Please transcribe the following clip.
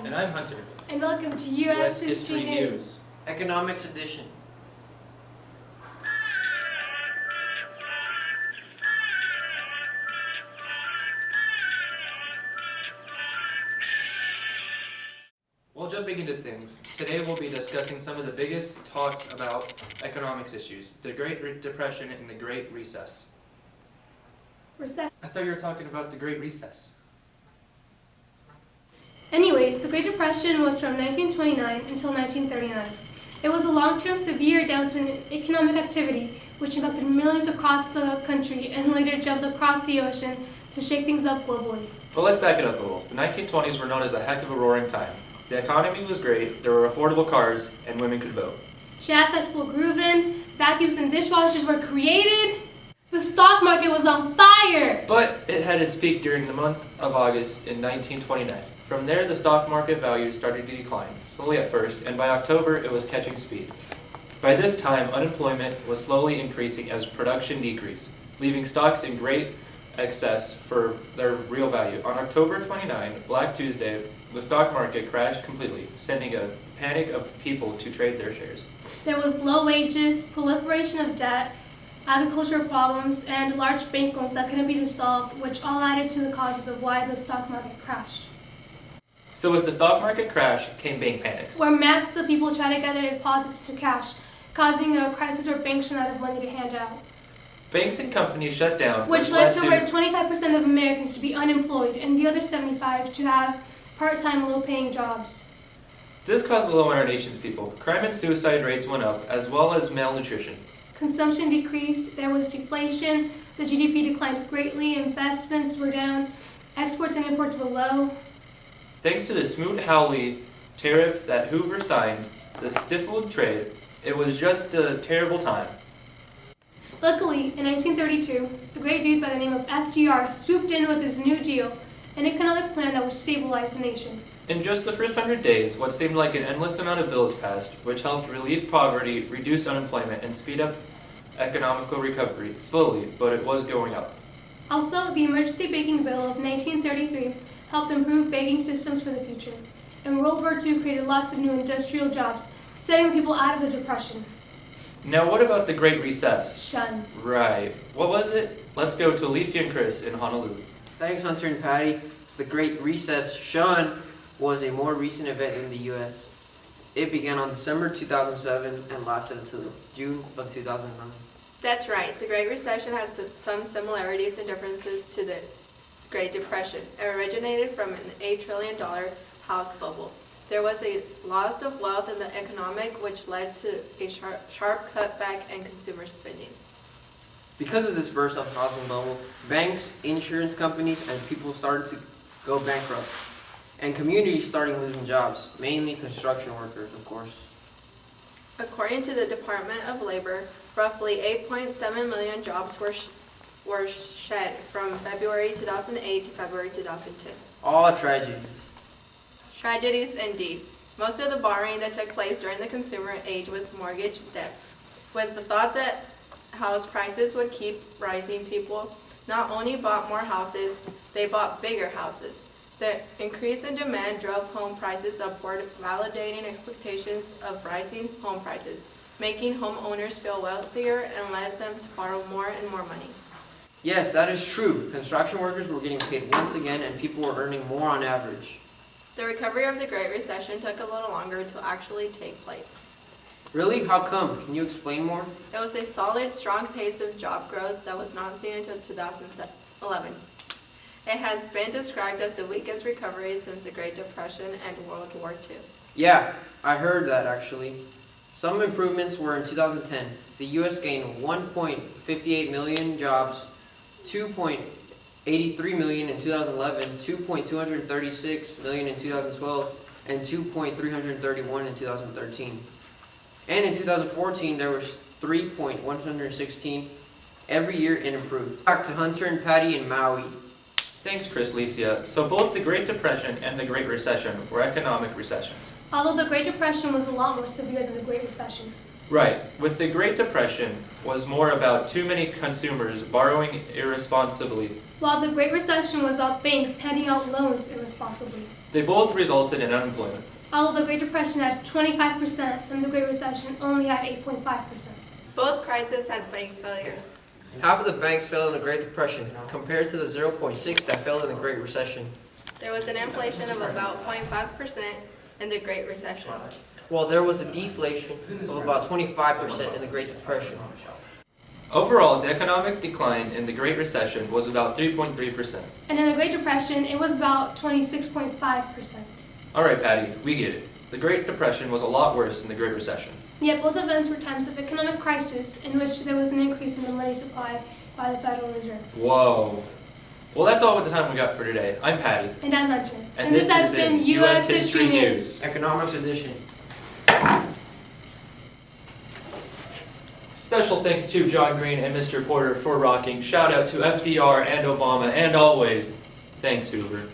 And I'm Hunter. And welcome to U.S. History News. Economics Edition. Well, jumping into things, today we'll be discussing some of the biggest talks about economics issues, the Great Depression and the Great Recess. I thought you were talking about the Great Recess. Anyways, the Great Depression was from 1929 until 1939. It was a long-term severe downturn in economic activity which impacted millions across the country and later jumped across the ocean to shake things up globally. But let's back it up a little. The 1920s were known as a heck of a roaring time. The economy was great, there were affordable cars, and women could vote. Jazz that people groove in, vacuums and dishwashers were created. The stock market was on fire! But it had its peak during the month of August in 1929. From there, the stock market value started to decline, slowly at first, and by October, it was catching speed. By this time, unemployment was slowly increasing as production decreased, leaving stocks in great excess for their real value. On October 29, Black Tuesday, the stock market crashed completely, sending a panic of people to trade their shares. There was low wages, proliferation of debt, agricultural problems, and large bank loans that couldn't be dissolved, which all added to the causes of why the stock market crashed. So with the stock market crash came bank panics. Where masses of people tried to gather deposits to cash, causing a crisis where banks ran out of money to hand out. Banks and companies shut down, Which led to over 25% of Americans to be unemployed and the other 75% to have part-time, low-paying jobs. This caused a low on our nation's people. Crime and suicide rates went up, as well as malnutrition. Consumption decreased, there was deflation, the GDP declined greatly, investments were down, exports and imports were low. Thanks to the Smoot-Hawley tariff that Hoover signed, the stifled trade, it was just a terrible time. Luckily, in 1932, a great dude by the name of FDR swooped in with his New Deal, an economic plan that would stabilize the nation. In just the first 100 days, what seemed like an endless amount of bills passed, which helped relieve poverty, reduce unemployment, and speed up economical recovery, slowly, but it was going up. Also, the Emergency Banking Bill of 1933 helped improve banking systems for the future. And World War II created lots of new industrial jobs, setting people out of the Depression. Now what about the Great Recess? Shun. Right. What was it? Let's go to Alicia and Chris in Honolulu. Thanks, Hunter and Patty. The Great Recess, Shun, was a more recent event in the U.S. It began on December 2007 and lasted until June of 2009. That's right. The Great Recession has some similarities and differences to the Great Depression. It originated from an $8 trillion house bubble. There was a loss of wealth in the economic, which led to a sharp cutback in consumer spending. Because of this burst of housing bubble, banks, insurance companies, and people started to go bankrupt. And communities started losing jobs, mainly construction workers, of course. According to the Department of Labor, roughly 8.7 million jobs were shed from February 2008 to February 2010. All tragedies. Tragedies indeed. Most of the borrowing that took place during the consumer age was mortgage debt. With the thought that house prices would keep rising, people not only bought more houses, they bought bigger houses. The increase in demand drove home prices upward, validating expectations of rising home prices, making homeowners feel wealthier and led them to borrow more and more money. Yes, that is true. Construction workers were getting paid once again and people were earning more on average. The recovery of the Great Recession took a little longer to actually take place. Really? How come? Can you explain more? It was a solid, strong pace of job growth that was not seen until 2011. It has been described as the weakest recovery since the Great Depression and World War II. Yeah, I heard that actually. Some improvements were in 2010. The U.S. gained 1.58 million jobs, 2.83 million in 2011, 2.236 million in 2012, and 2.331 in 2013. And in 2014, there was 3.116. Every year it improved. Back to Hunter and Patty in Maui. Thanks, Chris Licia. So both the Great Depression and the Great Recession were economic recessions. Although the Great Depression was a lot more severe than the Great Recession. Right. With the Great Depression was more about too many consumers borrowing irresponsibly while the Great Recession was about banks handing out loans irresponsibly. They both resulted in unemployment. Although the Great Depression had 25% and the Great Recession only had 8.5%. Both crises had bank failures. Half of the banks fell in the Great Depression, compared to the 0.6 that fell in the Great Recession, There was an inflation of about 0.5% in the Great Recession. while there was a deflation of about 25% in the Great Depression. Overall, the economic decline in the Great Recession was about 3.3%. And in the Great Depression, it was about 26.5%. Alright, Patty, we get it. The Great Depression was a lot worse than the Great Recession. Yet both events were times of economic crisis in which there was an increase in the money supply by the Federal Reserve. Whoa. Well, that's all the time we got for today. I'm Patty. And I'm Hunter. And this has been US History News. Economics edition. Special thanks to John Green and Mr. Porter for rocking. Shout out to FDR and Obama, and always, thanks Hoover.